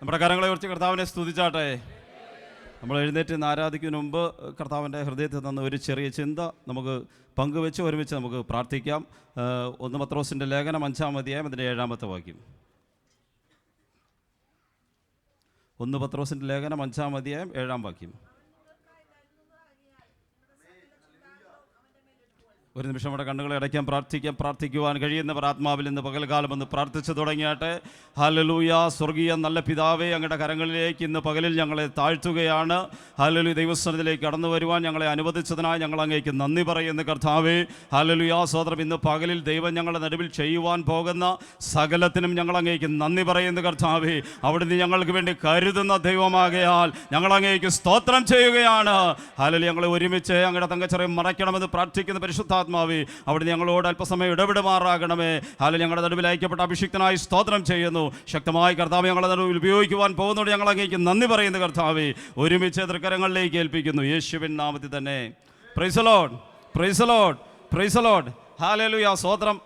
നമ്മുടെ കരങ്ങളെ കുറിച്ച് കർത്താവിനെ സ്തുതിച്ചാട്ടെ. നമ്മൾ എഴുന്നേറ്റ് നിന്ന് ആരാധിക്കുന്നതിന് മുമ്പ് കർത്താവിൻ്റെ ഹൃദയത്തിൽ നിന്ന് ഒരു ചെറിയ ചിന്ത നമുക്ക് പങ്കുവെച്ച് ഒരുമിച്ച് നമുക്ക് പ്രാർത്ഥിക്കാം. 1 പത്രോസിൻ്റെ ലേഖനം 5-ാം അധ്യായം അതിൻ്റെ 7-ാമത്തെ വാക്യം. 1 പത്രോസിൻ്റെ ലേഖനം 5-ാം അധ്യായം 7-ാം വാക്യം. ഒരു നിമിഷം നമ്മുടെ കണ്ണുകളെ അടയ്ക്കാൻ പ്രാർത്ഥിക്കുവാൻ കഴിയുന്നവർ ആത്മാവിൽ നിന്ന് പകൽക്കാലം ഒന്ന് പ്രാർത്ഥിച്ചു തുടങ്ങിയാട്ടെ. ഹല്ലേലൂയ. സ്വർഗീയ നല്ല പിതാവേ, അങ്ങയുടെ കരങ്ങളിലേക്ക് ഇന്ന് പകലിൽ ഞങ്ങളെ താഴ്ത്തുകയാണ്. ഹല്ലേലൂയ. ദൈവസ്ഥാനത്തിലേക്ക് കടന്നു വരുവാൻ ഞങ്ങളെ അനുവദിച്ചതിനായി ഞങ്ങൾ അങ്ങേക്ക് നന്ദി പറയുന്നു കർത്താവേ. ഹല്ലേലൂയ. സഹോദരം, ഇന്ന് പകലിൽ ദൈവം ഞങ്ങളുടെ നടുവിൽ ചെയ്യുവാൻ പോകുന്ന സകലത്തിനും ഞങ്ങൾ അങ്ങേക്ക് നന്ദി പറയുന്നു കർത്താവേ. അവിടുന്ന് ഞങ്ങൾക്ക് വേണ്ടി കരുതുന്ന ദൈവമാകയാൽ ഞങ്ങൾ അങ്ങേക്ക് സ്തോത്രം ചെയ്യുകയാണ്. ഹല്ലേലൂയ. ഞങ്ങളെ ഒരുമിച്ച് അങ്ങയുടെ തങ്കച്ചറയും മറയ്ക്കണമെന്ന് പ്രാർത്ഥിക്കുന്ന പരിശുദ്ധാത്മാവേ, അവിടുന്ന് ഞങ്ങളോട് അല്പസമയം ഇടപെടുമാറാകണമേ. ഹല്ലേലൂയ. ഞങ്ങളുടെ നടുവിൽ അയക്കപ്പെട്ട അഭിഷിക്തനായി സ്തോത്രം ചെയ്യുന്നു. ശക്തമായി കർത്താവ് ഞങ്ങളുടെ നടുവിൽ ഉപയോഗിക്കുവാൻ പോകുന്നതോട് ഞങ്ങൾ അങ്ങേക്ക് നന്ദി പറയുന്നു കർത്താവേ. ഒരുമിച്ച് തൃക്കരങ്ങളിലേക്ക് ഏൽപ്പിക്കുന്നു യേശുവിൻ നാമത്തിൽ തന്നെ. Price the Lord, praise the Lord, praise the Lord. ഹല്ലേലൂയ. സ്തോത്രം.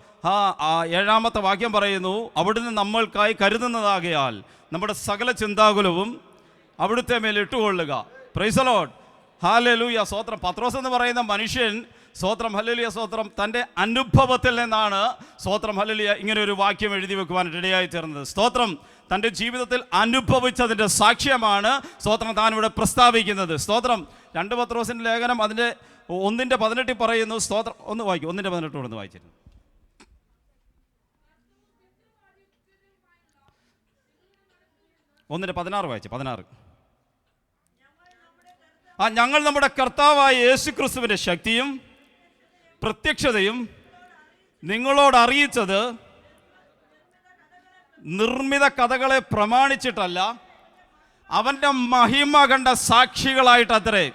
7-ാമത്തെ വാക്യം പറയുന്നു, അവിടുന്ന് നമ്മൾക്കായി കരുതുന്നതാകയാൽ നമ്മുടെ സകല ചിന്താകുലവും അവിടുത്തെ മേൽ ഇട്ടുകൊള്ളുക. Praise the Lord. ഹല്ലേലൂയ. സ്തോത്രം. പത്രോസ് എന്ന് പറയുന്ന മനുഷ്യൻ, സ്തോത്രം, ഹല്ലേലൂയ, സ്തോത്രം, തൻ്റെ അനുഭവത്തിൽ നിന്നാണ്, സ്തോത്രം, ഹല്ലേലൂയ, ഇങ്ങനെ ഒരു വാക്യം എഴുതി വെക്കുവാൻ ഇടയായി തീർന്നത്. സ്തോത്രം. തൻ്റെ ജീവിതത്തിൽ അനുഭവിച്ചതിൻ്റെ സാക്ഷ്യമാണ്, സ്തോത്രം, താൻ ഇവിടെ പ്രസ്താവിക്കുന്നത്. സ്തോത്രം. 2 പത്രോസിൻ്റെ ലേഖനം അതിൻ്റെ 1:18 പറയുന്നു. സ്തോത്രം. ഒന്ന് വായിക്കും. 1:18 ഒന്ന് വായിച്ചിരുന്നു. ഒന്നിൻ്റെ 16 വായിച്ചു. 16. ഞങ്ങൾ നമ്മുടെ കർത്താവായ യേശുക്രിസ്തുവിൻ്റെ ശക്തിയും പ്രത്യക്ഷതയും നിങ്ങളോട് അറിയിച്ചത് നിർമ്മിത കഥകളെ പ്രമാണിച്ചിട്ടല്ല, അവൻ്റെ മഹിമ കണ്ട സാക്ഷികളായിട്ടത്രേ.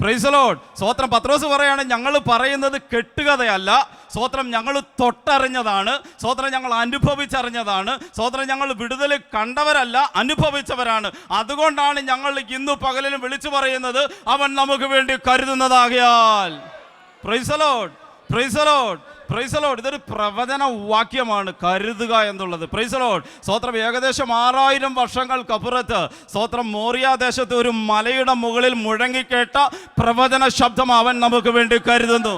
Price the Lord. സ്തോത്രം. പത്രോസ് പറയാണ്, ഞങ്ങൾ പറയുന്നത് കെട്ടുകഥയല്ല, സ്തോത്രം, ഞങ്ങൾ തൊട്ടറിഞ്ഞതാണ്, സ്തോത്രം, ഞങ്ങൾ അനുഭവിച്ചറിഞ്ഞതാണ്, സ്തോത്രം, ഞങ്ങൾ വിടുതൽ കണ്ടവരല്ല, അനുഭവിച്ചവരാണ്. അതുകൊണ്ടാണ് ഞങ്ങൾ ഇന്ന് പകലിലും വിളിച്ചു പറയുന്നത്, അവൻ നമുക്ക് വേണ്ടി കരുതുന്നതാകയാൽ. Praise the Lord, praise the Lord, praise the Lord. ഇതൊരു പ്രവചന വാക്യമാണ്, കരുതുക എന്നുള്ളത്. Praise the Lord. സ്തോത്രം. ഏകദേശം 6000 വർഷങ്ങൾക്കപ്പുറത്ത്, സ്തോത്രം, മോറിയ ദേശത്ത് ഒരു മലയുടെ മുകളിൽ മുഴങ്ങിക്കേട്ട പ്രവചന ശബ്ദം അവൻ നമുക്ക് വേണ്ടി കരുതുന്നു.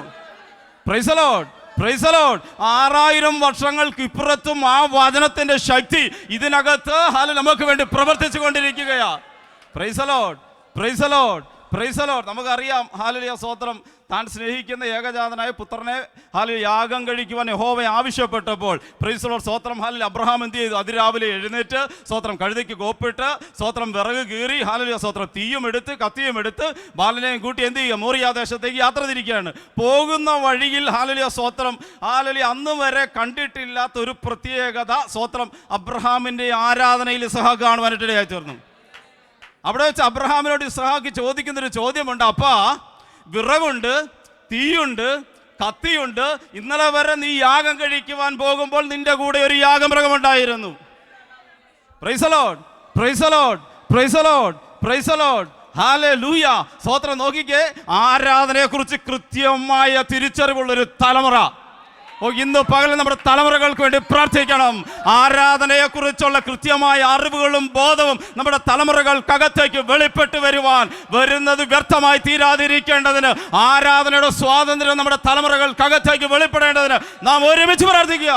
Price the Lord, praise the Lord. 6000 വർഷങ്ങൾക്ക് ഇപ്പുറത്തും ആ വചനത്തിന്റെ ശക്തി ഇതിനകത്ത് നമുക്ക് വേണ്ടി പ്രവർത്തിച്ചു കൊണ്ടിരിക്കുകയാണ്. Price the Lord, praise the Lord, praise the Lord. നമുക്കറിയാം, ഹല്ലേലൂയ, സ്തോത്രം, താൻ സ്നേഹിക്കുന്ന ഏകജാതനായ പുത്രനെ ഹല്ലേലൂയ യാഗം കഴിക്കുവാൻ യഹോവ ആവശ്യപ്പെട്ടപ്പോൾ, പ്രൈസ് ദി ലോർഡ്, സ്തോത്രം, ഹല്ലേലൂയ, അബ്രഹാം എന്ത് ചെയ്തു? അതിരാവിലെ എഴുന്നേറ്റ്, സ്തോത്രം, കഴുതയ്ക്ക് കോപ്പിട്ട്, സ്തോത്രം, വിറക് കീറി, ഹല്ലേലൂയ, സ്തോത്രം, തീയും എടുത്ത് കത്തിയും എടുത്ത് ബാലനെയും കൂട്ടി എന്ത് ചെയ്യുക? മോറിയ ദേശത്തേക്ക് യാത്ര തിരിക്കുകയാണ്. പോകുന്ന വഴിയിൽ, ഹല്ലേലൂയ, സ്തോത്രം, ഹല്ലേലൂയ, അന്ന് വരെ കണ്ടിട്ടില്ലാത്ത ഒരു പ്രത്യേകത, സ്തോത്രം, അബ്രഹാമിൻ്റെ ആരാധനയിൽ ഇസ്ഹാക്ക് കാണുവാനിടയായി തീർന്നു. അവിടെ വെച്ച് അബ്രഹാമിനോട് ഇസ്ഹാക്ക് ചോദിക്കുന്നൊരു ചോദ്യമുണ്ട്. അപ്പാ, വിറകുണ്ട്, തീയുണ്ട്, കത്തിയുണ്ട്, ഇന്നലെ വരെ നീ യാഗം കഴിക്കുവാൻ പോകുമ്പോൾ നിന്റെ കൂടെ ഒരു യാഗമൃഗമുണ്ടായിരുന്നു. Praise the Lord, praise the Lord, praise the Lord, praise the Lord. ഹല്ലേലൂയ. സ്തോത്രം. നോക്കിക്കേ, ആരാധനയെക്കുറിച്ച് കൃത്യമായ തിരിച്ചറിവുള്ളൊരു തലമുറ. ഇന്ന് പകൽ നമ്മുടെ തലമുറകൾക്ക് വേണ്ടി പ്രാർത്ഥിക്കണം. ആരാധനയെക്കുറിച്ചുള്ള കൃത്യമായ അറിവുകളും ബോധവും നമ്മുടെ തലമുറകൾക്കകത്തേക്ക് വെളിപ്പെട്ട് വരുവാൻ, വരുന്നത് വ്യർത്ഥമായി തീരാതിരിക്കേണ്ടതിന്, ആരാധനയുടെ സ്വാതന്ത്ര്യം നമ്മുടെ തലമുറകൾക്കകത്തേക്ക് വെളിപ്പെടേണ്ടതിന് നാം ഒരുമിച്ച് പ്രാർത്ഥിക്കുക.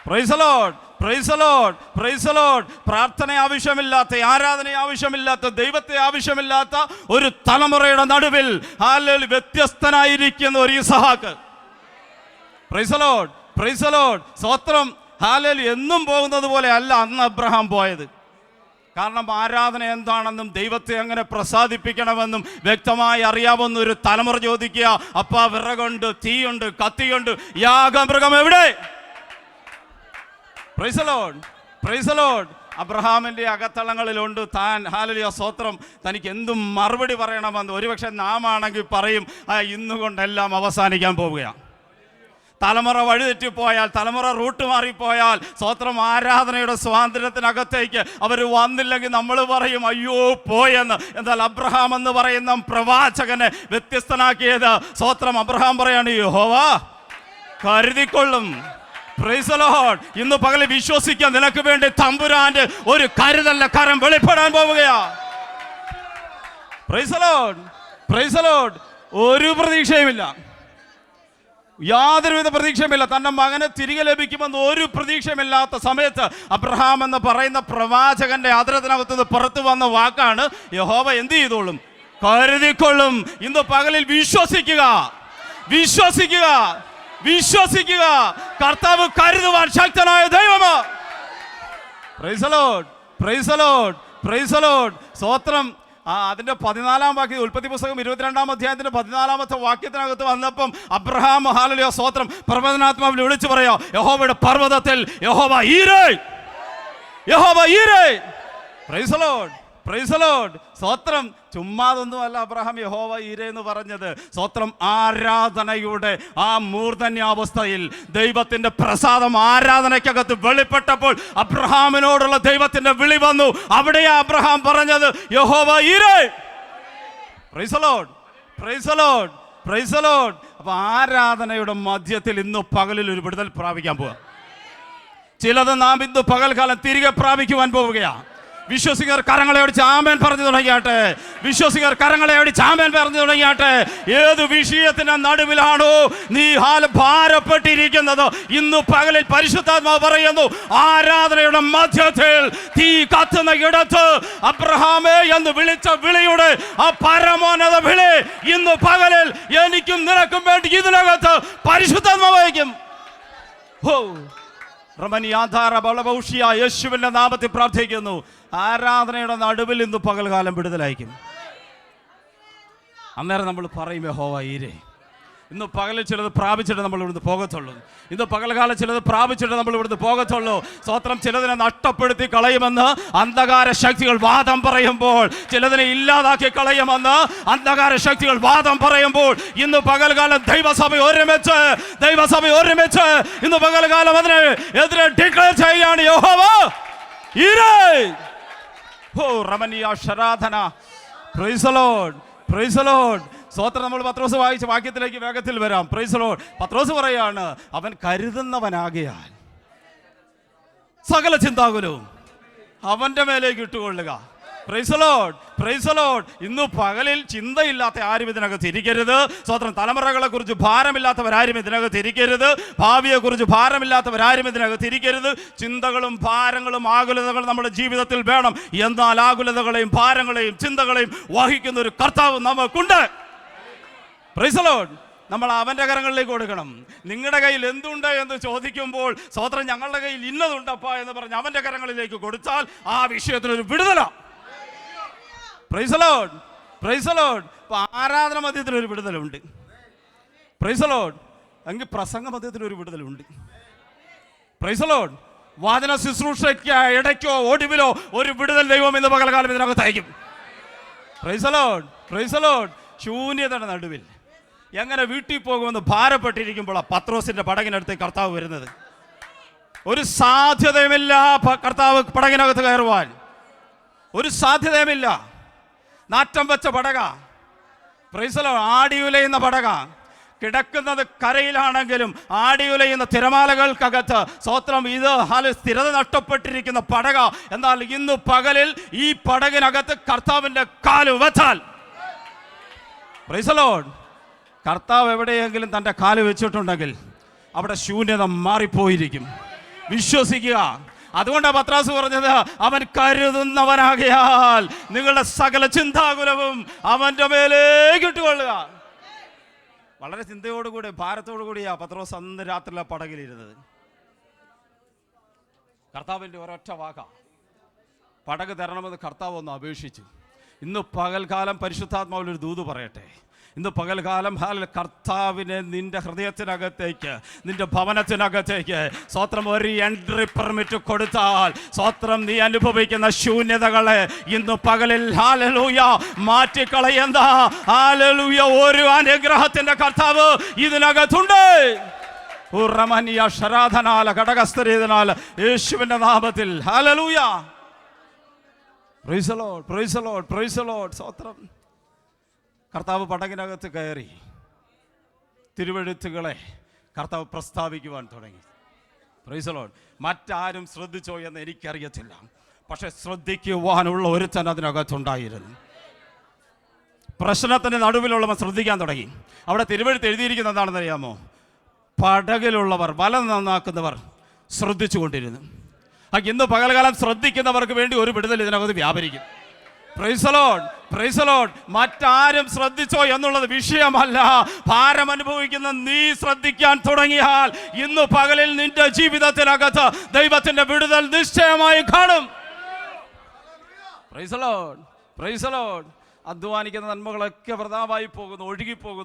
Price the Lord, praise the Lord, praise the Lord. പ്രാർത്ഥന ആവശ്യമില്ലാത്ത, ആരാധന ആവശ്യമില്ലാത്ത, ദൈവത്തെ ആവശ്യമില്ലാത്ത ഒരു തലമുറയുടെ നടുവിൽ ഹല്ലേലൂയ വ്യത്യസ്തനായിരിക്കുന്ന ഒരു Ishaq. Price the Lord, praise the Lord. സ്തോത്രം. ഹല്ലേലൂയ. എന്നും പോകുന്നത് പോലെ അല്ല അന്ന് അബ്രഹാം പോയത്. കാരണം ആരാധന എന്താണെന്നും ദൈവത്തെ എങ്ങനെ പ്രസാദിപ്പിക്കണമെന്നും വ്യക്തമായി അറിയാവുന്ന ഒരു തലമുറ ചോദിക്കുക, അപ്പാ, വിറകുണ്ട്, തീയുണ്ട്, കത്തിയുണ്ട്, യാഗമൃഗം എവിടെ? Price the Lord, praise the Lord. അബ്രഹാമിൻ്റെ അകത്തളങ്ങളിലുണ്ട് താൻ, ഹല്ലേലൂയ, സ്തോത്രം, തനിക്ക് എന്തും മറുപടി പറയണമെന്ന്. ഒരുപക്ഷെ നാം ആണെങ്കിൽ പറയും, ഇന്നുകൊണ്ടെല്ലാം അവസാനിക്കാൻ പോവുകയാണ്. തലമുറ വഴിതെറ്റിപ്പോയാൽ, തലമുറ റൂട്ട് മാറിപ്പോയാൽ, സ്തോത്രം, ആരാധനയുടെ സ്വാതന്ത്ര്യത്തിനകത്തേക്ക് അവർ വന്നില്ലെങ്കിൽ നമ്മൾ പറയും അയ്യോ പോയെന്ന്. എന്നാൽ അബ്രഹാം എന്ന് പറയുന്ന പ്രവാചകനെ വ്യത്യസ്തനാക്കിയത്, സ്തോത്രം, അബ്രഹാം പറയാണ്, യഹോവ കരുതിക്കൊള്ളും, പ്രൈസ് ദി ലോർഡ്. ഇന്ന് പകൽ വിശ്വസിക്കാൻ നിനക്ക് വേണ്ടി തമ്പുരാന്റെ ഒരു കരുതലിന്റെ കരം വെളിപ്പെടാൻ പോവുകയാ. Praise the Lord, praise the Lord. ഒരു പ്രതീക്ഷയുമില്ല, യാതൊരുവിധ പ്രതീക്ഷയുമില്ല. തൻ്റെ മകനെ തിരികെ ലഭിക്കുമെന്ന് ഒരു പ്രതീക്ഷയുമില്ലാത്ത സമയത്ത് അബ്രഹാം എന്ന് പറയുന്ന പ്രവാചകന്റെ ആദരത്തിനകത്ത് നിന്ന് പുറത്തു വന്ന വാക്കാണ് യഹോവ എന്ത് ചെയ്തോളും, കരുതിക്കൊള്ളും. ഇന്ന് പകലിൽ വിശ്വസിക്കുക, വിശ്വസിക്കുക, വിശ്വസിക്കുക. കർത്താവ് കരുതുവാൻ ശക്തനായ ദൈവമാ. Praise the Lord, praise the Lord, praise the Lord. സ്തോത്രം. അതിന്റെ 14-ാം വാക്യം, ഉൽപ്പത്തി പുസ്തകം 22-ാം അധ്യായത്തിന്റെ 14-ാമത്തെ വാക്യത്തിനകത്ത് വന്നപ്പം അബ്രഹാം ഹല്ലേലൂയ സ്തോത്രം പ്രവചനാത്മാവിൽ വിളിച്ചു പറയാ, യഹോവയുടെ പർവ്വതത്തിൽ യഹോവ ഈരേ, യഹോവ ഈരേ. Praise the Lord, praise the Lord. സ്തോത്രം. ചുമ്മാതൊന്നുമല്ല അബ്രഹാം യഹോവ ഈരേ എന്ന് പറഞ്ഞത്. സ്തോത്രം. ആരാധനയുടെ ആ മൂർധന്യാവസ്ഥയിൽ ദൈവത്തിന്റെ പ്രസാദം ആരാധനയ്ക്കകത്ത് വെളിപ്പെട്ടപ്പോൾ അബ്രഹാമിനോടുള്ള ദൈവത്തിന്റെ വിളി വന്നു. അവിടെയാ അബ്രഹാം പറഞ്ഞത് യഹോവ ഈരേ. Praise the Lord, praise the Lord, praise the Lord. അപ്പൊ ആരാധനയുടെ മധ്യത്തിൽ ഇന്ന് പകലിൽ ഒരു വിടുതൽ പ്രാപിക്കാൻ പോവാ. ചിലത് നാം ഇന്ന് പകൽക്കാലം തിരികെ പ്രാപിക്കുവാൻ പോവുകയാ. വിശ്വസികർ കരങ്ങളെ അടിച്ച് ആമേൻ പറഞ്ഞു തുടങ്ങിയാട്ടെ. വിശ്വസികർ കരങ്ങളെ അടിച്ച് ആമേൻ പറഞ്ഞു തുടങ്ങിയാട്ടെ. ഏത് വിഷയത്തിന്റെ നടുവിലാണോ നീ ഭാരപ്പെട്ടിരിക്കുന്നത്, ഇന്ന് പകലിൽ പരിശുദ്ധാത്മാവ് പറയുന്നു, ആരാധനയുടെ മധ്യത്തിൽ തീ കത്തുന്ന ഇടത്ത് അബ്രഹാമേ എന്ന് വിളിച്ച വിളിയുടെ ആ പരമോന്നത വിളി ഇന്ന് പകലിൽ എനിക്കും നിനക്കും വേണ്ടി ഇതിനകത്ത് പരിശുദ്ധാത്മാവ് വഹിക്കും. യേശുവിന്റെ നാമത്തിൽ പ്രാർത്ഥിക്കുന്നു. ആരാധനയുടെ നടുവിൽ ഇന്ന് പകൽകാലം വിടുതലായിരിക്കും. അന്നേരം നമ്മൾ പറയും യഹോവ ഈരേ. ഇന്ന് പകലിൽ ചിലത് പ്രാപിച്ചിട്ട് നമ്മൾ ഇവിടുന്ന് പോകത്തുള്ളൂ. ഇന്ന് പകൽകാലം ചിലത് പ്രാപിച്ചിട്ട് നമ്മൾ ഇവിടുന്ന് പോകത്തുള്ളൂ. സ്വത്രം ചിലതിനെ നഷ്ടപ്പെടുത്തി കളയുമെന്ന് അന്ധകാര ശക്തികൾ വാദം പറയുമ്പോൾ, ചിലതിനെ ഇല്ലാതാക്കി കളയുമെന്ന് അന്ധകാര ശക്തികൾ വാദം പറയുമ്പോൾ, ഇന്ന് പകൽകാലം ദൈവസഭ ഒരുമിച്ച് ഇന്ന് പകൽകാലം അതിനെ എതിരെ ഡിക്ലെയർ ചെയ്യാണ് യഹോവ ഈരേ. ഓ റമനിയ ശരാധന. Praise the Lord, praise the Lord. സ്തോത്രം. നമ്മൾ പത്രോസ് വായിച്ച വാക്യത്തിലേക്ക് വേഗത്തിൽ വരാം. Price the Lord. പത്രോസ് പറയാണ്, അവൻ കരുതുന്നവനാകയാൽ സകല ചിന്താകുലവും അവന്റെ മേലേക്ക് ഇട്ടുകൊള്ളുക. Praise the Lord, praise the Lord. ഇന്ന് പകലിൽ ചിന്തയില്ലാത്ത ആരും ഇതിനകത്ത് ഇരിക്കരുത്. സ്വന്തം തലമുറകളെ കുറിച്ച് ഭാരമില്ലാത്തവരാരും ഇതിനകത്ത് ഇരിക്കരുത്. ഭാവിയെ കുറിച്ച് ഭാരമില്ലാത്തവരാരും ഇതിനകത്ത് ഇരിക്കരുത്. ചിന്തകളും ഭാരങ്ങളും ആകുലതകളും നമ്മുടെ ജീവിതത്തിൽ വേണം. എന്നാൽ ആകുലതകളെയും ഭാരങ്ങളെയും ചിന്തകളെയും വഹിക്കുന്ന ഒരു കർത്താവ് നമുക്കുണ്ട്. Price the Lord. നമ്മൾ അവന്റെ കരങ്ങളിലേക്ക് കൊടുക്കണം. നിങ്ങളുടെ കയ്യിൽ എന്തുണ്ട് എന്ന് ചോദിക്കുമ്പോൾ സ്വതന്ത്രം ഞങ്ങളുടെ കയ്യിൽ ഇന്നതുണ്ടപ്പാ എന്ന് പറഞ്ഞ് അവന്റെ കരങ്ങളിലേക്ക് കൊടുത്താൽ ആ വിഷയത്തിനൊരു വിടുതല. Praise the Lord, praise the Lord. ഇപ്പൊ ആരാധന മധ്യത്തിലൊരു വിടുതലുണ്ട്. Praise the Lord. എങ്കിൽ പ്രസംഗ മധ്യത്തിലൊരു വിടുതലുണ്ട്. Praise the Lord. വാചന ശുശ്രൂഷയ്ക്ക് ഇടയ്ക്കോ ഒടുവിലോ ഒരു വിടുതൽ ദൈവം ഇന്ന് പകൽക്കാലം ഇതിനകത്ത് അയക്കും. Praise the Lord, praise the Lord. ശൂന്യതയുടെ നടുവിൽ എങ്ങനെ വീട്ടിൽ പോകുമെന്ന് ഭാരപ്പെട്ടിരിക്കുമ്പോൾ പത്രോസിന്റെ പടകിനടുത്തേക്ക് കർത്താവ് വരുന്നത്. ഒരു സാധ്യതയുമില്ല കർത്താവ് പടകിനകത്ത് കയറുവാൻ, ഒരു സാധ്യതയുമില്ല. നാറ്റം വെച്ച പടക, പ്രൈസ് ദി ലോർഡ്. ആടിയുലയുന്ന പടക, കിടക്കുന്നത് കരയിലാണെങ്കിലും ആടിയുലയുന്ന തിരമാലകൾക്കകത്ത് സ്തോത്രം. ഇത് സ്ഥിരത നഷ്ടപ്പെട്ടിരിക്കുന്ന പടക. എന്നാൽ ഇന്ന് പകലിൽ ഈ പടകിനകത്ത് കർത്താവിന്റെ കാല് വെച്ചാൽ, പ്രൈസ് ദി ലോർഡ്, കർത്താവ് എവിടെയെങ്കിലും തൻ്റെ കാല് വെച്ചിട്ടുണ്ടെങ്കിൽ അവിടെ ശൂന്യത മാറിപ്പോയിരിക്കും. വിശ്വസിക്കുക. അതുകൊണ്ടാണ് പത്രോസ് പറഞ്ഞത്, അവൻ കരുതുന്നവനാകയാൽ നിങ്ങളുടെ സകല ചിന്താകുലവും അവൻ്റെ മേലേക്ക് ഇട്ടുകൊള്ളുക. വളരെ ചിന്തയോടുകൂടി ഭാരത്തോടുകൂടിയാ പത്രോസ് അന്ന് രാത്രിയിലെ പടകിലിരുന്നത്. കർത്താവിൻ്റെ ഒരൊറ്റ വാക്ക, പടക് തരണമെന്ന് കർത്താവ് ഒന്ന് അപേക്ഷിച്ചു. ഇന്ന് പകൽക്കാലം പരിശുദ്ധാത്മാവിലൊരു ദൂത് പറയട്ടെ. ഇന്ന് പകൽക്കാലം കർത്താവിനെ നിന്റെ ഹൃദയത്തിനകത്തേക്ക്, നിന്റെ ഭവനത്തിനകത്തേക്ക് സ്വത്രം ഒരു എൻട്രി പെർമിറ്റ് കൊടുത്താൽ സ്വത്രം നീ അനുഭവിക്കുന്ന ശൂന്യതകളെ ഇന്ന് പകലിൽ ഹല്ലേലൂയ മാറ്റിക്കളയുന്ന ഹല്ലേലൂയ ഒരു അനുഗ്രഹത്തിന്റെ കർത്താവ് ഇതിനകത്തുണ്ട്. യേശുവിന്റെ നാമത്തിൽ hallelujah. Price the Lord, praise the Lord, praise the Lord. സ്തോത്രം. കർത്താവ് പടകിനകത്ത് കയറി തിരുവെഴുത്തുകളെ കർത്താവ് പ്രസ്താവിക്കുവാൻ തുടങ്ങി. Price the Lord. മറ്റാരും ശ്രദ്ധിച്ചോ എന്ന് എനിക്കറിയത്തില്ല, പക്ഷെ ശ്രദ്ധിക്കുവാനുള്ള ഒരുത്തൻ അതിനകത്തുണ്ടായിരുന്നു. പ്രശ്നത്തിൻ്റെ നടുവിലുള്ളവൻ ശ്രദ്ധിക്കാൻ തുടങ്ങി. അവിടെ തിരുവെഴുത്ത് എഴുതിയിരിക്കുന്നത് എന്താണെന്ന് അറിയാമോ? പടകിലുള്ളവർ, വല നന്നാക്കുന്നവർ ശ്രദ്ധിച്ചു കൊണ്ടിരുന്നു. ഇന്ന് പകൽക്കാലം ശ്രദ്ധിക്കുന്നവർക്ക് വേണ്ടി ഒരു വിടുതൽ ഇതിനകത്ത് വ്യാപരിക്കും. Praise the Lord, praise the Lord. മറ്റാരും ശ്രദ്ധിച്ചോ എന്നുള്ളത് വിഷയമല്ല. ഭാരം അനുഭവിക്കുന്ന നീ ശ്രദ്ധിക്കാൻ തുടങ്ങിയാൽ ഇന്ന് പകലിൽ നിന്റെ ജീവിതത്തിനകത്ത് ദൈവത്തിന്റെ വിടുതൽ നിശ്ചയമായി കാണും. Praise the Lord, praise the Lord. അധ്വാനിക്കുന്ന നന്മകളൊക്കെ വൃഥാവായി പോകുന്നു,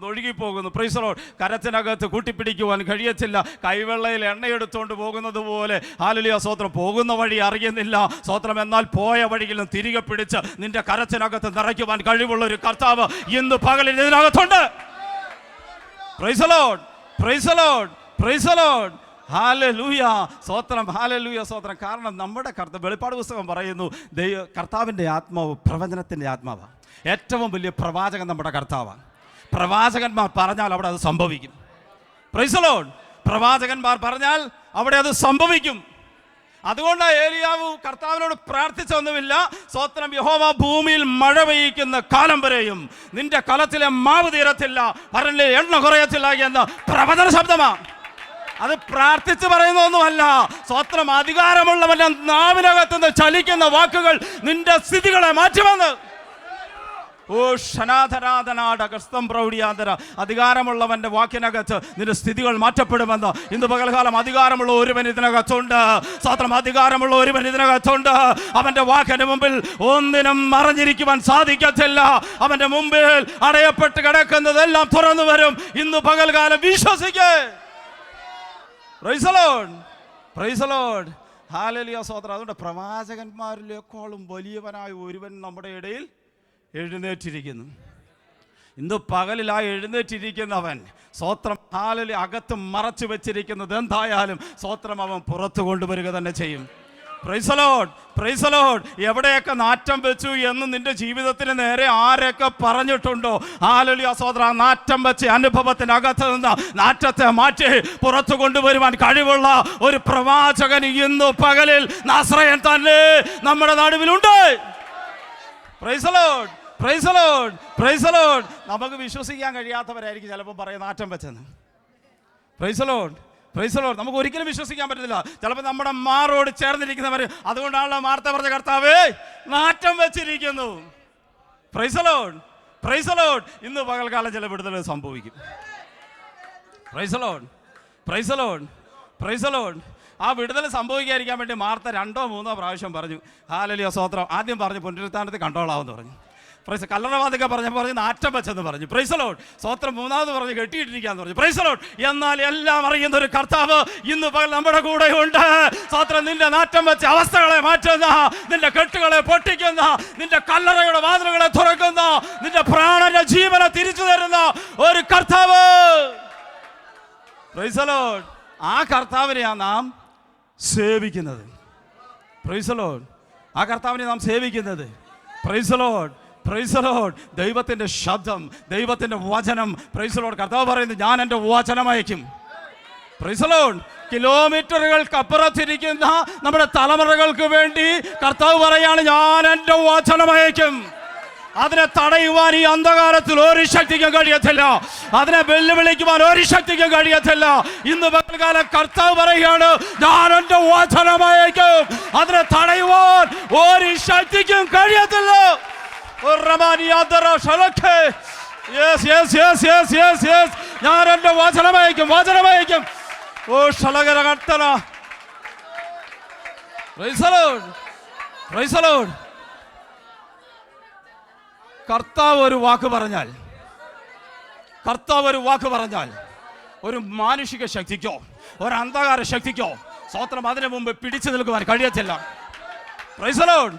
ഒഴുകിപ്പോകുന്നു. Praise the Lord. കരത്തിനകത്ത് കൂട്ടിപ്പിടിക്കുവാൻ കഴിയത്തില്ല. കൈവെള്ളയിൽ എണ്ണയെടുത്തുകൊണ്ട് പോകുന്നത് പോലെ ഹല്ലേലൂയ സ്തോത്രം. പോകുന്ന വഴി അറിയുന്നില്ല സ്തോത്രം. എന്നാൽ പോയ വഴിയിൽ നിന്ന് തിരികെ പിടിച്ച് നിന്റെ കരത്തിനകത്ത് നിറയ്ക്കുവാൻ കഴിവുള്ള ഒരു കർത്താവ് ഇന്ന് പകലിൽ ഇതിനകത്തുണ്ട്. Price the Lord, praise the Lord, praise the Lord. ഹല്ലേലൂയ സ്തോത്രം, ഹല്ലേലൂയ സ്തോത്രം. കാരണം നമ്മുടെ വെളിപ്പാട് പുസ്തകം പറയുന്നു കർത്താവിൻ്റെ ആത്മാവ് പ്രവചനത്തിൻ്റെ ആത്മാവാണ്. ഏറ്റവും വലിയ പ്രവാചകൻ നമ്മുടെ കർത്താവാണ്. പ്രവാചകന്മാർ പറഞ്ഞാൽ അവിടെ അത് സംഭവിക്കും. Price the Lord. പ്രവാചകന്മാർ പറഞ്ഞാൽ അവിടെ അത് സംഭവിക്കും. അതുകൊണ്ട് ഏലിയാവ് കർത്താവിനോട് പ്രാർത്ഥിച്ചൊന്നുമില്ല. സ്തോത്രം. യഹോവ ഭൂമിയിൽ മഴ പെയ്യിക്കുന്ന കാലം വരെയും നിന്റെ കലത്തിലെ മാവ് തീരത്തില്ല, ഭരണിലെ എണ്ണ കുറയത്തില്ല എന്ന പ്രവചന ശബ്ദമാണ്. അത് പ്രാർത്ഥിച്ച് പറയുന്നൊന്നുമല്ല. സ്തോത്രം. അധികാരമുള്ളവന്റെ നാവിനകത്തുനിന്ന് ചലിക്കുന്ന വാക്കുകൾ നിന്റെ സ്ഥിതികളെ മാറ്റുമെന്ന്. ഓ ഷനാധനാഥനാടകസ്തം പ്രൗഢിയാന്തര. അധികാരമുള്ളവന്റെ വാക്കിനകത്ത് നിന്റെ സ്ഥിതികൾ മാറ്റപ്പെടുമെന്ന് ഇന്ന് പകൽക്കാലം അധികാരമുള്ള ഒരുവൻ ഇതിനകത്തുണ്ട്. സ്തോത്രം. അധികാരമുള്ള ഒരുവൻ ഇതിനകത്തുണ്ട്. അവന്റെ വാക്കിന് മുമ്പിൽ ഒന്നിനും മറഞ്ഞിരിക്കുവാൻ സാധിക്കത്തില്ല. അവന്റെ മുമ്പിൽ അടയപ്പെട്ട് കിടക്കുന്നതെല്ലാം തുറന്നു വരും. ഇന്ന് പകൽക്കാലം വിശ്വസിക്കേ. Praise the Lord, praise the Lord. ഹല്ലേലൂയ സ്തോത്രം. അതുകൊണ്ട് പ്രവാചകന്മാരിലേക്കോളം വലിയവനായ ഒരുവൻ നമ്മുടെ ഇടയിൽ എഴുന്നേറ്റിരിക്കുന്നു. ഇന്ന് പകലിൽ ആ എഴുന്നേറ്റിരിക്കുന്നവൻ സ്തോത്രം ഹല്ലേലൂയ അകത്ത് മറച്ചു വെച്ചിരിക്കുന്നത് എന്തായാലും സ്തോത്രം അവൻ പുറത്തു കൊണ്ടുവരിക തന്നെ ചെയ്യും. Price the Lord, praise the Lord. എവിടെയൊക്കെ നാറ്റം വെച്ചു എന്ന് നിന്റെ ജീവിതത്തിന് നേരെ ആരൊക്കെ പറഞ്ഞിട്ടുണ്ടോ ഹല്ലേലൂയ സ്തോത്രം. ആ നാറ്റം വെച്ച് അനുഭവത്തിനകത്ത് നിന്ന് നാറ്റത്തെ മാറ്റി പുറത്തു കൊണ്ടുവരുവാൻ കഴിവുള്ള ഒരു പ്രവാചകൻ ഇന്ന് പകലിൽ നാസറയൻ തന്നെ നമ്മുടെ നടുവിലുണ്ട്. Praise the Lord, praise the Lord, praise the Lord. നമുക്ക് വിശ്വസിക്കാൻ കഴിയാത്തവരായിരിക്കും ചിലപ്പോൾ പറയും നാറ്റം വെച്ചെന്ന്. Praise the Lord, praise the Lord. നമുക്ക് ഒരിക്കലും വിശ്വസിക്കാൻ പറ്റത്തില്ല. ചിലപ്പോൾ നമ്മുടെ മാറോട് ചേർന്നിരിക്കുന്നവർ അതുകൊണ്ടാണല്ലോ മാർത്ത പറഞ്ഞ കർത്താവേ നാറ്റം വെച്ചിരിക്കുന്നു. Price the Lord, praise the Lord. ഇന്ന് പകൽക്കാലം ചില വിടുതൽ സംഭവിക്കും. Price the Lord, praise the Lord, praise the Lord. ആ വിടുതൽ സംഭവിക്കാതിരിക്കാൻ വേണ്ടി മാർത്ത 2 3 പ്രാവശ്യം പറഞ്ഞു ഹല്ലേലൂയ സ്തോത്രം. ആദ്യം പറഞ്ഞു പുനരുത്ഥാനത്തിൽ കണ്ടോളാവെന്ന് പറഞ്ഞു. പ്രൈസ്. കല്ലറവാതിക്കെ പറഞ്ഞു നാറ്റം വെച്ചെന്ന് പറഞ്ഞു. പ്രൈസ് ദി ലോർഡ് സ്തോത്രം. 3ാമത് പറഞ്ഞു കെട്ടിയിട്ടിരിക്കാന്ന് പറഞ്ഞു. Price the Lord. എന്നാൽ എല്ലാം അറിയുന്ന ഒരു കർത്താവ് ഇന്ന് പകൽ നമ്മുടെ കൂടെ ഉണ്ട്. സ്തോത്രം. നിന്റെ നാറ്റം വെച്ച അവസ്ഥകളെ മാറ്റുന്ന, നിന്റെ കെട്ടുകളെ പൊട്ടിക്കുന്ന, നിന്റെ കല്ലറയുടെ വാതിലുകളെ തുറക്കുന്ന, നിന്റെ പ്രാണന്റെ ജീവനെ തിരിച്ചു തരുന്ന ഒരു കർത്താവ്. Price the Lord. ആ കർത്താവിനെയാണ് നാം സേവിക്കുന്നത്. Praise the Lord. ആ കർത്താവിനെ നാം സേവിക്കുന്നത്. Praise the Lord, praise the Lord. ദൈവത്തിൻ്റെ ശബ്ദം, ദൈവത്തിൻ്റെ വചനം. Praise the Lord. കർത്താവ് പറയുന്നത് ഞാൻ എൻ്റെ വചനം അയക്കും. Praise the Lord. കിലോമീറ്ററുകൾക്കപ്പുറത്തിരിക്കുന്ന നമ്മുടെ തലമുറകൾക്ക് വേണ്ടി കർത്താവ് പറയാണ് ഞാൻ എൻ്റെ വചനം അയക്കും. അതിനെ തടയുവാൻ ഈ അന്ധകാരത്തിൽ ഒരു ശക്തിക്കും കഴിയത്തില്ല. അതിനെ വെല്ലുവിളിക്കുവാൻ ഒരു ശക്തിക്കും കഴിയത്തില്ല. ഇന്ന് പകൽക്കാലം കർത്താവ് പറയുകയാണ് ഞാൻ എൻ്റെ വചനം അയക്കും. അതിനെ തടയുവാൻ ഒരു ശക്തിക്കും കഴിയത്തില്ല. ഞാൻ എൻ്റെ വചനം അയക്കും, വചനം അയക്കും. ഓ ശലകര കർത്തന. Praise the Lord, praise the Lord. കർത്താവ് ഒരു വാക്ക് പറഞ്ഞാൽ, കർത്താവ് ഒരു വാക്ക് പറഞ്ഞാൽ ഒരു മാനുഷിക ശക്തിക്കോ ഒരു അന്ധകാര ശക്തിക്കോ സ്തോത്രം അതിനു മുമ്പ് പിടിച്ചു നിൽക്കുവാൻ കഴിയത്തില്ല. Price the Lord.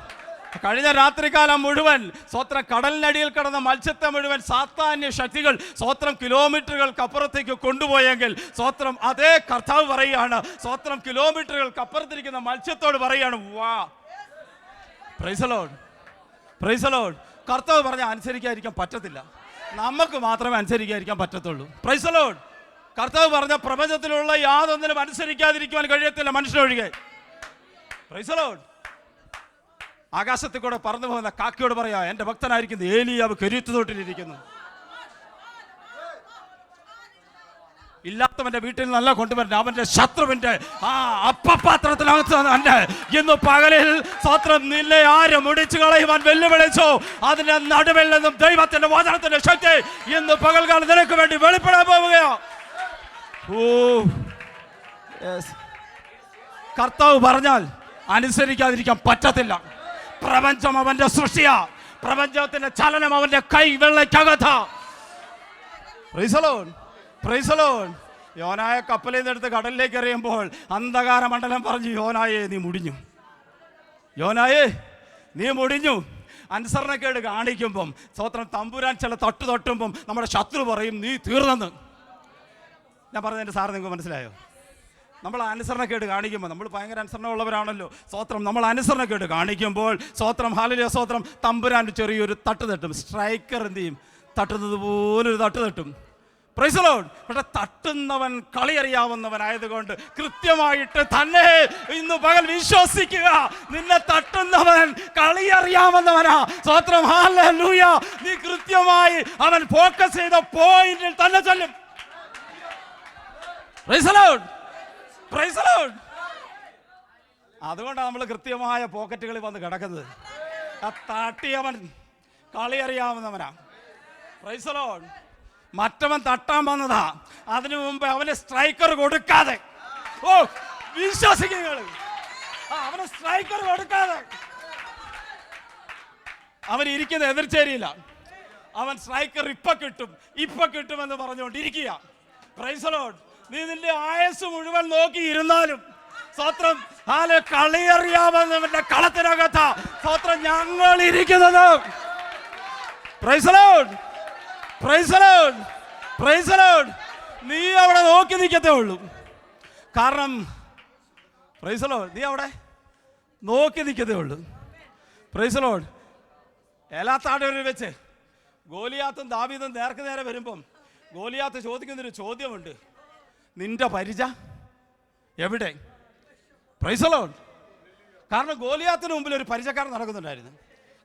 കഴിഞ്ഞ രാത്രികാലം മുഴുവൻ സ്തോത്രം കടലിനടിയിൽ കിടന്ന മത്സ്യത്തെ മുഴുവൻ സാത്താന്യ ശക്തികൾ സ്തോത്രം കിലോമീറ്ററുകൾക്കപ്പുറത്തേക്ക് കൊണ്ടുപോയെങ്കിൽ സ്തോത്രം അതേ കർത്താവ് പറയുകയാണ് സ്തോത്രം കിലോമീറ്ററുകൾക്കപ്പുറത്തിരിക്കുന്ന മത്സ്യത്തോട് പറയുകയാണ് വാ. Price the Lord, praise the Lord. കർത്താവ് പറഞ്ഞാൽ അനുസരിക്കാതിരിക്കാൻ പറ്റത്തില്ല. നമുക്ക് മാത്രമേ അനുസരിക്കാതിരിക്കാൻ പറ്റത്തുള്ളൂ. Price the Lord. കർത്താവ് പറഞ്ഞ പ്രപഞ്ചത്തിലുള്ള യാതൊന്നിനും അനുസരിക്കാതിരിക്കുവാൻ കഴിയത്തില്ല മനുഷ്യനൊഴികെ. Price the Lord. ആകാശത്തിൽ കൂടെ പറന്നു പോകുന്ന കാക്കയോട് പറയാ, എൻ്റെ ഭക്തനായിരിക്കുന്നത് ഏലിയാവ് കെരീത്ത് തോട്ടിലിരിക്കുന്നു. ഇല്ലാത്തവന്റെ വീട്ടിൽ നല്ല കൊണ്ടുവരണം, അവന്റെ ശത്രുവിന്റെ അപ്പപാത്രത്തിനകത്ത് തന്നെ ഇന്ന് പകലിൽ സ്വത്രം നിന്നെ ആര് മുടിച്ചു കളയുവാൻ വെല്ലുവിളിച്ചോ അതിന്റെ നടുവിൽ നിന്നും ദൈവത്തിന്റെ വചനത്തിന്റെ ശക്തി ഇന്ന് പകൽക്കാലം നിനക്ക് വേണ്ടി വെളിപ്പെടാൻ പോവുകയോ. കർത്താവ് പറഞ്ഞാൽ അനുസരിക്കാതിരിക്കാൻ പറ്റത്തില്ല. പ്രപഞ്ചം അവന്റെ സൃഷ്ടിയാ, പ്രപഞ്ചത്തിന്റെ ചലനം അവന്റെ കൈ വെള്ളക്കകത്താ. Praise the Lord, praise the Lord. യോനായ കപ്പലിൽ നിന്നെടുത്ത് കടലിലേക്ക് എറിയുമ്പോൾ അന്ധകാര മണ്ഡലം പറഞ്ഞു, യോനായേ നീ മുടിഞ്ഞു, യോനായേ നീ മുടിഞ്ഞു. അനുസരണക്കേട് കാണിക്കുമ്പം സ്വത്രം തമ്പുരാൻ ചില തൊട്ടുമ്പം നമ്മുടെ ശത്രു പറയും നീ തീർന്നെന്ന്. ഞാൻ പറഞ്ഞതിൻ്റെ സാർ നിങ്ങൾക്ക് മനസ്സിലായോ? നമ്മൾ അനുസരണക്കേട് കാണിക്കുമ്പോൾ, നമ്മൾ ഭയങ്കര അനുസരണമുള്ളവരാണല്ലോ സ്വത്രം, നമ്മൾ അനുസരണക്കേട് കാണിക്കുമ്പോൾ സ്വത്രം ഹാലലുയ സ്വത്രം തമ്പുരാൻ ചെറിയൊരു തട്ട് തട്ടും. സ്ട്രൈക്കർ എന്ത് ചെയ്യും? തട്ടുന്നത് പോലൊരു തട്ട് തട്ടും. Price the Lord. പക്ഷെ തട്ടുന്നവൻ കളി അറിയാവുന്നവനായതുകൊണ്ട് കൃത്യമായിട്ട് തന്നെ ഇന്ന് പകൽ വിശ്വസിക്കുക, നിന്നെ തട്ടുന്നവൻ കളി അറിയാവുന്നവനാ. സ്വത്രം ഹല്ലേലൂയ. നീ കൃത്യമായി അവൻ ഫോക്കസ് ചെയ്ത പോയിന്റിൽ തന്നെ ചെല്ലും. Price the Lord, praise the Lord. അതുകൊണ്ടാണ് നമ്മൾ കൃത്യമായ പോക്കറ്റുകളിൽ വന്ന് കിടക്കുന്നത്. തട്ടിയവൻ കളി അറിയാവുന്നവനാ. Price the Lord. മറ്റവൻ തട്ടാൻ വന്നതാ, അതിനു മുമ്പ് അവന് സ്ട്രൈക്കർ കൊടുക്കാതെ, വിശ്വസിക്കുക, അവന് സ്ട്രൈക്കർ കൊടുക്കാതെ അവൻ ഇരിക്കുന്ന എതിർച്ചേരിയില്ല. അവൻ സ്ട്രൈക്കർ ഇപ്പൊ കിട്ടുമെന്ന് പറഞ്ഞുകൊണ്ടിരിക്കുക. Praise the Lord. നീ നിന്റെ ആയുസ് മുഴുവൻ നോക്കിയിരുന്നാലും സ്വത്രം കളി അറിയാവുന്നവന്റെ കളത്തിനകത്താ സ്വത്രം ഞങ്ങൾ ഇരിക്കുന്നത്. Price the Lord, praise the Lord, praise the Lord. നീ അവിടെ നോക്കി നിൽക്കത്തേ ഉള്ളൂ. കാരണം പ്രൈസ് ദി ലോർഡ്, നീ അവിടെ നോക്കി നിൽക്കത്തേ ഉള്ളൂ. Price the Lord. ഏലാത്താടൂരിൽ വെച്ച് ഗോലിയാത്തും ദാവീദും നേർക്ക് നേരെ വരുമ്പം ഗോലിയാത്ത് ചോദിക്കുന്നൊരു ചോദ്യമുണ്ട്, നിന്റെ പരിച എവിടെ? Price the Lord. കാരണം ഗോലിയാത്തിന് മുമ്പിൽ ഒരു പരിചക്കാരൻ നടക്കുന്നുണ്ടായിരുന്നു.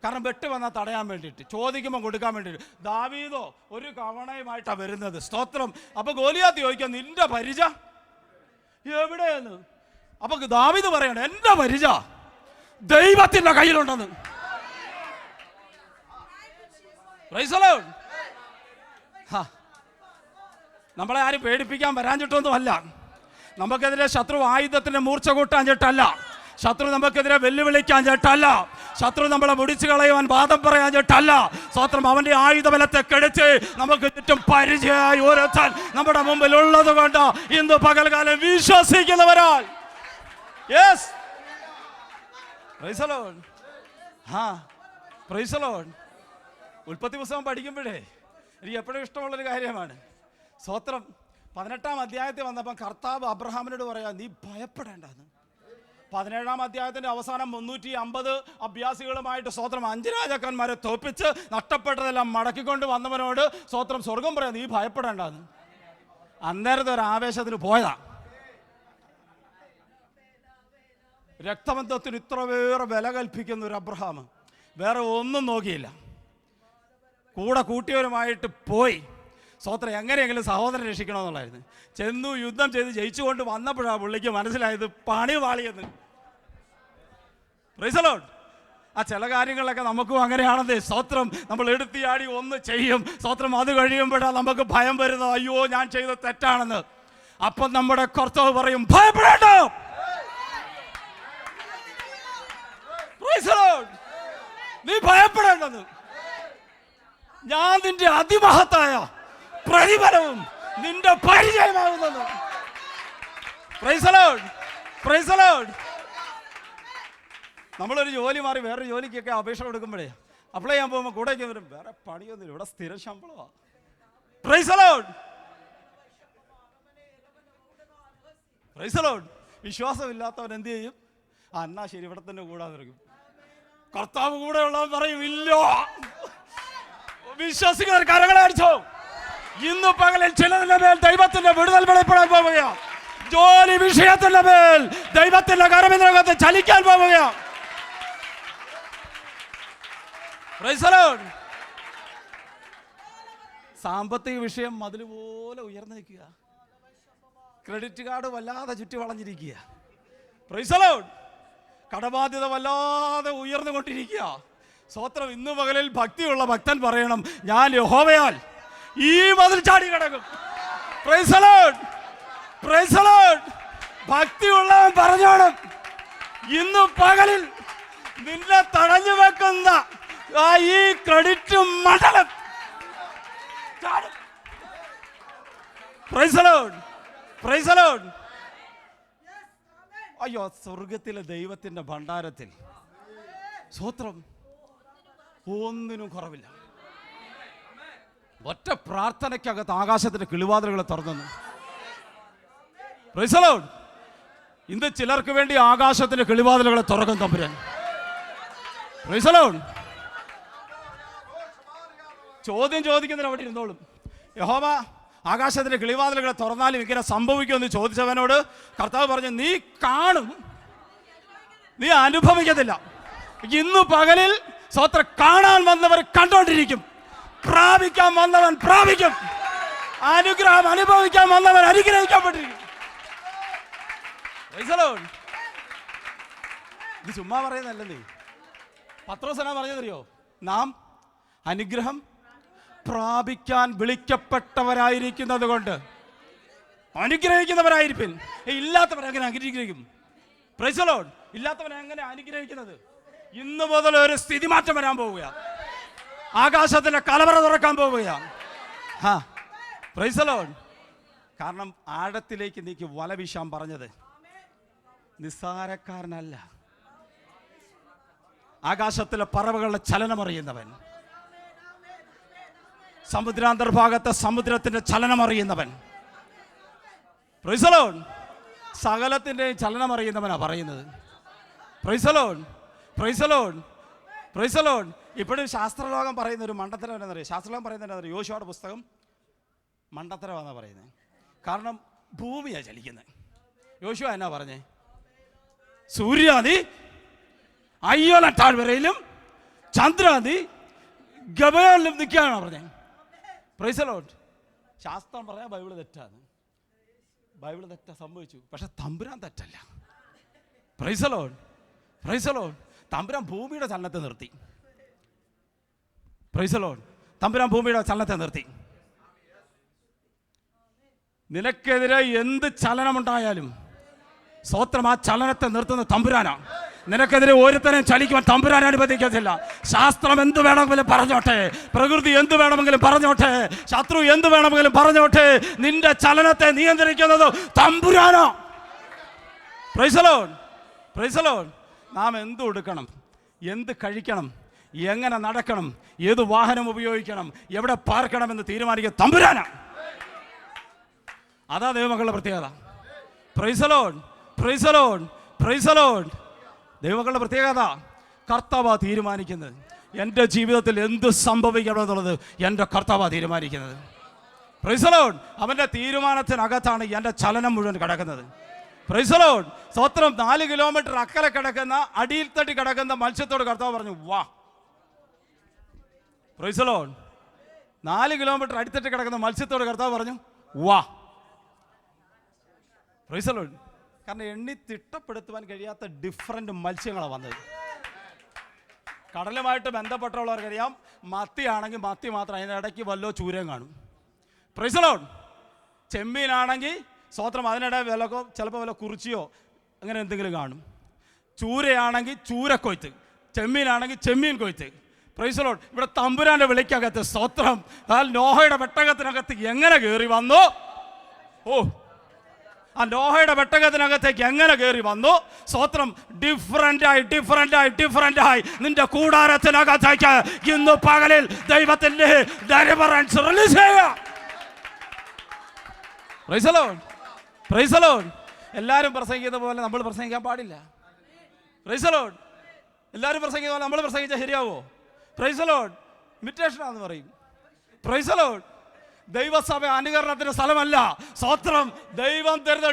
കാരണം വെട്ട് വന്നാൽ തടയാൻ വേണ്ടിയിട്ട്, ചോദിക്കുമ്പോൾ കൊടുക്കാൻ വേണ്ടിയിട്ട്. ദാവീദോ ഒരു കവണയുമായിട്ടാണ് വരുന്നത്. സ്തോത്രം. അപ്പൊ ഗോലിയാത്ത് ചോദിക്കാം, നിന്റെ പരിച എവിടെയെന്ന്. അപ്പൊ ദാവീദ് പറയണം, എന്റെ പരിച ദൈവത്തിന്റെ കയ്യിലുണ്ടെന്ന്. Price the Lord. നമ്മളെ ആരും പേടിപ്പിക്കാൻ വരാഞ്ഞിട്ടൊന്നും അല്ല, നമുക്കെതിരെ ശത്രു ആയുധത്തിന്റെ മൂർച്ച കൂട്ടാൻ ചേട്ടല്ല, ശത്രു നമുക്കെതിരെ വെല്ലുവിളിക്കാൻ ചേട്ടല്ല, ശത്രു നമ്മളെ മുടിച്ചു കളയുവാൻ വാദം പറയാൻ ചേട്ടല്ല. സ്വത്രം അവന്റെ ആയുധബലത്തെ കെടിച്ച് നമുക്ക് ചുറ്റും പരിചയമായി ഓരോരുത്തൻ നമ്മുടെ മുമ്പിൽ ഉള്ളത് കൊണ്ട് ഇന്ന് പകൽക്കാലം വിശ്വസിക്കുന്നവരാൽ. Yes, praise the Lord. Praise the Lord. ഉൽപ്പത്തി പുസ്തകം പഠിക്കുമ്പോഴേ എനിക്ക് എപ്പോഴും ഇഷ്ടമുള്ളൊരു കാര്യമാണ്. സ്വത്രം 18-ാം അധ്യായത്തിൽ വന്നപ്പം കർത്താവ് അബ്രഹാമിനോട് പറയാം, നീ ഭയപ്പെടേണ്ടെന്ന്. 17-ാം അധ്യായത്തിന്റെ അവസാനം 350 അഭ്യാസികളുമായിട്ട് സ്വത്രം 5 രാജാക്കന്മാരെ തോപ്പിച്ച് നഷ്ടപ്പെട്ടതെല്ലാം മടക്കിക്കൊണ്ട് വന്നവനോട് സ്വത്രം സ്വർഗം പറയാം, നീ ഭയപ്പെടേണ്ടെന്ന്. അന്നേരത്തെ ഒരു ആവേശത്തിന് പോയതാ. രക്തബന്ധത്തിന് ഇത്രവേറെ വില കൽപ്പിക്കുന്ന ഒരു അബ്രഹാം വേറെ ഒന്നും നോക്കിയില്ല, കൂടെ കൂട്ടിയവരുമായിട്ട് പോയി. സ്വത്രം എങ്ങനെയെങ്കിലും സഹോദരൻ രക്ഷിക്കണമെന്നുള്ളായിരുന്നു. ചെന്നു യുദ്ധം ചെയ്ത് ജയിച്ചുകൊണ്ട് വന്നപ്പോഴാണ് പുള്ളിക്ക് മനസ്സിലായത് പണി വാളിയെന്ന്. Price the Lord. ആ ചില കാര്യങ്ങളൊക്കെ നമുക്കും അങ്ങനെയാണെന്നേ. സ്വത്രം നമ്മൾ എടുത്തിയാടി ഒന്ന് ചെയ്യും, സ്വത്രം അത് കഴിയുമ്പോഴാണ് നമുക്ക് ഭയം വരുന്നത്, അയ്യോ ഞാൻ ചെയ്തത് തെറ്റാണെന്ന്. അപ്പം നമ്മുടെ കർത്താവ് പറയും, ഭയപ്പെടേണ്ട, പ്രൈസ് ദി ലോർഡ്, നീ ഭയപ്പെടേണ്ടെന്ന്. ഞാൻ നിന്റെ അതിമഹത്തായ പ്രതിഫലവും നിന്റെ പരിചയമാകുന്നത്. Praise the Lord, praise the Lord. നമ്മളൊരു ജോലി മാറി വേറൊരു ജോലിക്കൊക്കെ അപേക്ഷ കൊടുക്കുമ്പോഴേ അപ്ലൈ ചെയ്യാൻ പോകുമ്പോൾ കൂടെ വരും, വേറെ പണിയൊന്നുമില്ല, ഇവിടെ സ്ഥിര ശമ്പളമാണ്. Praise the Lord, praise the Lord. വിശ്വാസമില്ലാത്തവൻ എന്ത് ചെയ്യും? എന്നാ ശരി ഇവിടെ തന്നെ കൂടാതെ ഇരിക്കും. കർത്താവ് കൂടെ ഉള്ളവൻ പറയും, ഇല്ല. വിശ്വസിക്കുന്നവർ കരങ്ങളെ അടിച്ചോ. ഇന്ന് പകലിൽ ചിലതിന്റെ മേൽ ദൈവത്തിന്റെ വിടുതൽ വെളിപ്പെടാൻ പോവുകയാണ്. ജോലി വിഷയത്തിന്റെ മേൽ ദൈവത്തിന്റെ കരമിനകത്ത് ചലിക്കാൻ പോവുകയാണ്. Price the Lord. സാമ്പത്തിക വിഷയം മതിൽ പോലെ ഉയർന്നു നിൽക്കുക. ക്രെഡിറ്റ് കാർഡ് വല്ലാതെ ചുറ്റി വളഞ്ഞിരിക്കുക. Price the Lord. കടബാധ്യത വല്ലാതെ ഉയർന്നുകൊണ്ടിരിക്കുക. സ്തോത്രം. ഇന്ന് പകലിൽ ഭക്തിയുള്ള ഭക്തൻ പറയണം, ഞാൻ യഹോവയാൽ ഈ മതിൽ ചാടി കിടക്കും. Praise the Lord. Praise the Lord. ഭക്തിയുള്ളവൻ പറഞ്ഞോണം, ഇന്ന് പകലിൽ നിന്നെ തടഞ്ഞു വെക്കുന്ന ഈ ക്രെഡിറ്റ് മണ്ഡലം ചാടും. Praise the Lord. Praise the Lord. അയ്യോ, സ്വർഗത്തിലെ ദൈവത്തിന്റെ ഭണ്ഡാരത്തിൽ സ്തോത്രം ഒന്നിനും കുറവില്ല. ഒറ്റ പ്രാർത്ഥനയ്ക്കകത്ത് ആകാശത്തിന്റെ കിളിവാതിലുകളെ തുറന്നു. Price the Lord. ഇന്ന് ചിലർക്ക് വേണ്ടി ആകാശത്തിന്റെ കിളിവാതിലുകളെ തുറക്കും തമ്പുരാൻ. Price the Lord. ചോദ്യം ചോദിക്കുന്നതിന് അവിടെ ഇരുന്നോളും. യഹോവ ആകാശത്തിന്റെ കിളിവാതിലുകളെ തുറന്നാലും ഇങ്ങനെ സംഭവിക്കുമെന്ന് ചോദിച്ചവനോട് കർത്താവ് പറഞ്ഞു, നീ കാണും, നീ അനുഭവിക്കത്തില്ല. ഇന്ന് പകലിൽ സ്തോത്രം കാണാൻ വന്നവർ കണ്ടോണ്ടിരിക്കും, പ്രാപിക്കാൻ വന്നവൻ പ്രാപിക്കും, അനുഗ്രഹം അനുഭവിക്കാൻ വന്നവൻ അനുഗ്രഹിക്കപ്പെട്ടിരിക്കും. ഇത് ചുമ്മാ പറയുന്നല്ലേ. പത്രോസ് എന്നാ പറഞ്ഞതറിയോ? നാം അനുഗ്രഹം പ്രാപിക്കാൻ വിളിക്കപ്പെട്ടവരായിരിക്കുന്നത് കൊണ്ട് അനുഗ്രഹിക്കുന്നവരായിരിക്കും. ഇല്ലാത്തവരെ എങ്ങനെ അനുഗ്രഹിക്കും? Price the Lord. ഇല്ലാത്തവരെ എങ്ങനെ അനുഗ്രഹിക്കുന്നത്? ഇന്ന് മുതൽ ഒരു സ്ഥിതി മാറ്റം വരാൻ പോവുകയാണ്. ആകാശത്തിന്റെ കലവറ തുറക്കാൻ പോവുകയാണ്. Price the Lord. കാരണം ആഴത്തിലേക്ക് നീക്കി വല വീശാൻ പറഞ്ഞത് നിസ്സാരക്കാരനല്ല. ആകാശത്തിലെ പറവകളുടെ ചലനമറിയുന്നവൻ, സമുദ്രാന്തർഭാഗത്തെ സമുദ്രത്തിന്റെ ചലനമറിയുന്നവൻ, പ്രൈസ് ദി ലോർഡ്, സകലത്തിന്റെയും ചലനമറിയുന്നവനാ പറയുന്നത്. Price the Lord. Praise the Lord. Praise the Lord. ഇപ്പോഴും ശാസ്ത്രലോകം പറയുന്ന ഒരു മണ്ടത്തരം എന്നറിയാം. ശാസ്ത്രലോകം പറയുന്നത് യോശുവയുടെ പുസ്തകം മണ്ടത്തരമാണെന്നാണ് പറയുന്നത്. കാരണം ഭൂമിയാണ് ചലിക്കുന്നത്. യോശുവ എന്നാ പറഞ്ഞേ? സൂര്യാദി അയ്യോല താഴ്വരയിലും ചന്ദ്രാദി ഗബയോനിലും നിൽക്കുകയാണ് പറഞ്ഞേ. Price the Lord. ശാസ്ത്രം പറയാം ബൈബിള് തെറ്റാണ്. ബൈബിള് തെറ്റാ സംഭവിച്ചു, പക്ഷെ തമ്പുരാൻ തെറ്റല്ല. Price the Lord. Praise the Lord. തമ്പുരാൻ ഭൂമിയുടെ ചലനത്തെ നിർത്തി. Price the Lord. തമ്പുരാൻ ഭൂമിയുടെ ചലനത്തെ നിർത്തി. നിനക്കെതിരെ എന്ത് ചലനമുണ്ടായാലും സ്തോത്രം, ആ ചലനത്തെ നിർത്തുന്ന തമ്പുരാനാണ്. നിനക്കെതിരെ ഒരുത്തരം ചലിക്കുവാൻ തമ്പുരാൻ അനുവദിക്കത്തില്ല. ശാസ്ത്രം എന്ത് വേണമെങ്കിലും പറഞ്ഞോട്ടെ, പ്രകൃതി എന്ത് വേണമെങ്കിലും പറഞ്ഞോട്ടെ, ശത്രു എന്ത് വേണമെങ്കിലും പറഞ്ഞോട്ടെ, നിന്റെ ചലനത്തെ നിയന്ത്രിക്കുന്നത് തമ്പുരാനാ. Praise the Lord. Praise the Lord. നാം എന്ത് കൊടുക്കണം, എന്ത് കഴിക്കണം, എങ്ങനെ നടക്കണം, ഏത് വാഹനം ഉപയോഗിക്കണം, എവിടെ പാർക്കണമെന്ന് തീരുമാനിക്കുക തമ്പുരാനാ. അതാ ദൈവമക്കളുടെ പ്രത്യേകത. Price the Lord. Praise the Lord. Praise the Lord. ദൈവമക്കളുടെ പ്രത്യേകത കർത്താവാ തീരുമാനിക്കുന്നത്. എൻ്റെ ജീവിതത്തിൽ എന്ത് സംഭവിക്കണമെന്നുള്ളത് എൻ്റെ കർത്താവാ തീരുമാനിക്കുന്നത്. Price the Lord. അവൻ്റെ തീരുമാനത്തിനകത്താണ് എൻ്റെ ചലനം മുഴുവൻ കിടക്കുന്നത്. Price the Lord. സ്തോത്രം. 4 കിലോമീറ്റർ അക്കരെ കിടക്കുന്ന, അടിയിൽ തട്ടി കിടക്കുന്ന മത്സ്യത്തോട് കർത്താവ് പറഞ്ഞു വാ. Price the Lord. 4 കിലോമീറ്റർ അടിത്തട്ടി കിടക്കുന്ന മത്സ്യത്തോട് കർത്താവ് പറഞ്ഞു വാ. Price the Lord. കാരണം എണ്ണി തിട്ടപ്പെടുത്തുവാൻ കഴിയാത്ത ഡിഫറൻറ്റ് മത്സ്യങ്ങളാണ് വന്നത്. കടലുമായിട്ട് ബന്ധപ്പെട്ടുള്ളവർക്കറിയാം, മത്തിയാണെങ്കിൽ മത്തി മാത്രം, അതിനിടയ്ക്ക് വല്ലോ ചൂരയും കാണും. Praise the Lord. ചെമ്മീനാണെങ്കിൽ സ്തോത്രം, അതിനിടെ വിലക്കോ ചിലപ്പോൾ വില കുറിച്ചിയോ അങ്ങനെ എന്തെങ്കിലും കാണും. ചൂരയാണെങ്കിൽ ചൂരക്കൊയ്ത്ത്, ചെമ്മീനാണെങ്കിൽ ചെമ്മീൻ കൊയ്ത്ത്. Price the Lord. ഇവിടെ തമ്പുരാൻ്റെ വിളിക്കകത്ത് സ്തോത്രം, നോഹയുടെ പെട്ടകത്തിനകത്ത് എങ്ങനെ കയറി വന്നു? ഓ, ആ നോഹയുടെ പെട്ടകത്തിനകത്തേക്ക് എങ്ങനെ കയറി വന്നു? സ്തോത്രം. ഡിഫറൻ്റായി നിന്റെ കൂടാരത്തിനകത്തേക്ക് ഇന്ന് പകലിൽ ദൈവത്തിന്റെ ഡെലിവറൻസ് റിലീസ് ചെയ്യുക. Praise the Lord. Praise the Lord. എല്ലാവരും പ്രസംഗിക്കുന്ന പോലെ നമ്മൾ പ്രസംഗിക്കാൻ പാടില്ല. Praise the Lord. എല്ലാവരും പ്രസംഗിക്കുന്ന പോലെ നമ്മൾ പ്രസംഗിച്ചാൽ ശരിയാവോ? Praise the Lord. ഇമിറ്റേഷനാന്ന് പറയും. Praise the Lord. ദൈവസഭ അനുകരണത്തിന്റെ സ്ഥലമല്ല. സ്തോത്രം. ദൈവം തരുന്ന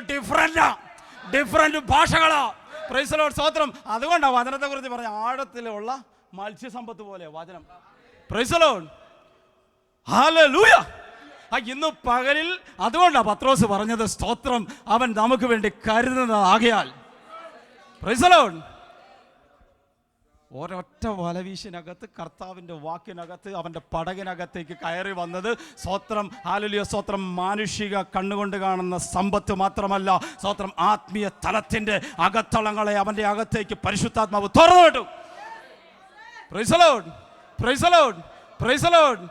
ഡിഫറെന്റ് ഭാഷകളാ. Praise the Lord. സ്തോത്രം. അതുകൊണ്ടാണ് വചനത്തെ കുറിച്ച് പറഞ്ഞ ആഴത്തിലുള്ള മത്സ്യസമ്പത്ത് പോലെ വചനം. Praise the Lord. ഹല്ലേലൂയ. ഇന്ന് പകലിൽ അതുകൊണ്ടാണ് പത്രോസ് പറഞ്ഞത് സ്തോത്രം അവൻ നമുക്ക് വേണ്ടി കരുതുന്നതാകയാൽ. Praise the Lord. ഒരൊറ്റ വലവീശിനകത്ത് കർത്താവിൻ്റെ വാക്കിനകത്ത് അവൻ്റെ പടകിനകത്തേക്ക് കയറി വന്നത് സ്തോത്രം. ഹല്ലേലൂയ. സ്തോത്രം. മാനുഷിക കണ്ണുകൊണ്ട് കാണുന്ന സമ്പത്ത് മാത്രമല്ല, സ്തോത്രം ആത്മീയ തലത്തിൻ്റെ അകത്തളങ്ങളെ അവൻ്റെ അകത്തേക്ക് പരിശുദ്ധാത്മാവ് തുറന്നു വിട്ടു. Price the Lord. Praise the Lord. Praise the Lord.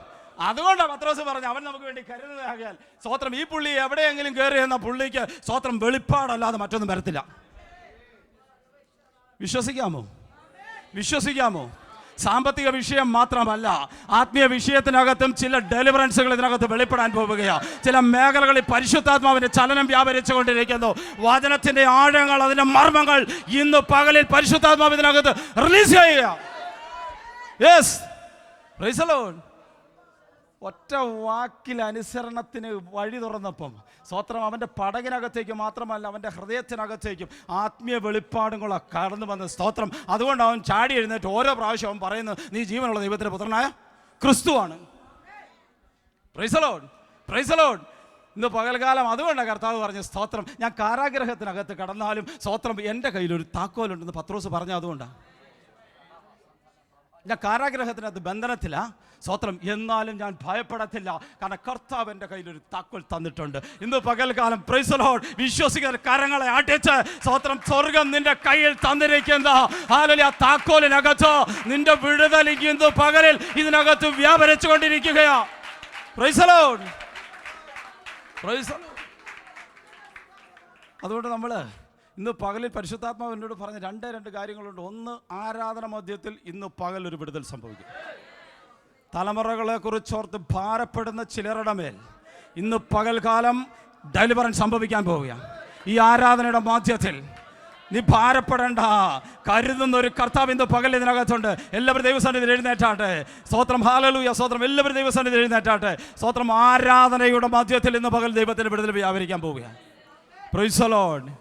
അതുകൊണ്ടാണ് പത്രോസ് പറഞ്ഞു അവൻ നമുക്ക് വേണ്ടി കരുതുന്നതാകയാൽ. സ്തോത്രം. ഈ പുള്ളി എവിടെയെങ്കിലും കയറി എന്ന പുള്ളിക്ക് സ്തോത്രം വെളിപ്പാടല്ലാതെ മറ്റൊന്നും വരത്തില്ല. വിശ്വസിക്കാമോ? സാമ്പത്തിക വിഷയം മാത്രമല്ല, ആത്മീയ വിഷയത്തിനകത്തും ചില ഡെലിവറൻസുകൾ ഇതിനകത്ത് വെളിപ്പെടാൻ പോവുകയാണ്. ചില മേഖലകളിൽ പരിശുദ്ധാത്മാവിന്റെ ചലനം വ്യാപരിച്ചുകൊണ്ടിരിക്കുന്നു. വചനത്തിന്റെ ആഴങ്ങൾ, അതിന്റെ മർമ്മങ്ങൾ ഇന്ന് പകലിൽ പരിശുദ്ധാത്മാവ് ഇതിനകത്ത് റിലീസ് ചെയ്യുക. യെസ്. Praise the Lord. ഒറ്റ വാക്കിൽ അനുസരണത്തിന് വഴി തുറന്നപ്പം സ്തോത്രം അവൻ്റെ പടകിനകത്തേക്ക് മാത്രമല്ല അവൻ്റെ ഹൃദയത്തിനകത്തേക്കും ആത്മീയ വെളിപ്പാടുകളെ കടന്നു വന്ന് സ്തോത്രം. അതുകൊണ്ട് അവൻ ചാടി എഴുന്നേറ്റ് ഓരോ പ്രാവശ്യം അവൻ പറയുന്നത് നീ ജീവനുള്ള ദൈവത്തിൻ്റെ പുത്രനായ ക്രിസ്തുവാണ്. Price the Lord. Praise the Lord. ഇന്ന് പകൽക്കാലം അതുകൊണ്ടാണ് കർത്താവ് പറഞ്ഞ സ്തോത്രം ഞാൻ കാരാഗ്രഹത്തിനകത്ത് കടന്നാലും സ്തോത്രം എൻ്റെ കയ്യിലൊരു താക്കോലുണ്ടെന്ന് പത്രോസ് പറഞ്ഞ. അതുകൊണ്ടാണ് ഞാൻ കാരാഗ്രഹത്തിനകത്ത് ബന്ധനത്തില്ല സ്തോത്രം, എന്നാലും ഞാൻ ഭയപ്പെടത്തില്ല, കാരണം കർത്താവ് എൻ്റെ കയ്യിലൊരു താക്കോൽ തന്നിട്ടുണ്ട്. ഇന്ന് പകൽക്കാലം പ്രൈസ് ദി ലോർഡ് വിശ്വസിക്കുന്ന കരങ്ങളെ അടിച്ച് സ്തോത്രം സ്വർഗം നിന്റെ കയ്യിൽ തന്നിരിക്കുന്ന ഹല്ലേലൂയ താക്കോലിനകത്ത് നിന്റെ വിടുതൽ ഇന്ന് പകലിൽ ഇതിനകത്ത് വ്യാപരിച്ചു കൊണ്ടിരിക്കുകയാ. Praise the Lord. Praise the Lord. അതുകൊണ്ട് നമ്മൾ ഇന്ന് പകലിൽ പരിശുദ്ധാത്മാവ് എന്നോട് പറഞ്ഞ രണ്ട് കാര്യങ്ങളുണ്ട്. ഒന്ന്, ആരാധന മധ്യത്തിൽ ഇന്ന് പകൽ ഒരു വിടുതൽ സംഭവിക്കും. തലമുറകളെ കുറിച്ചോർത്ത് ഭാരപ്പെടുന്ന ചിലരുടെ മേൽ ഇന്ന് പകൽക്കാലം ഡെലിവറൻസ് സംഭവിക്കാൻ പോവുകയാണ്. ഈ ആരാധനയുടെ മധ്യത്തിൽ നീ ഭാരപ്പെടേണ്ട, കരുതുന്ന ഒരു കർത്താവ് ഇന്ന് പകൽ ഇതിനകത്തുണ്ട്. എല്ലാവരും ദൈവസന്നിധിയിൽ എഴുന്നേറ്റാട്ടെ. സ്തോത്രം. ഹല്ലേലൂയ. സ്തോത്രം. എല്ലാവരും ദൈവസന്നിധിയിൽ എഴുന്നേറ്റാട്ടെ. സ്തോത്രം. ആരാധനയുടെ മധ്യത്തിൽ ഇന്ന് പകൽ ദൈവത്തിന് വിടുതൽ വ്യാപരിക്കാൻ പോവുകയാണ്. Price the Lord.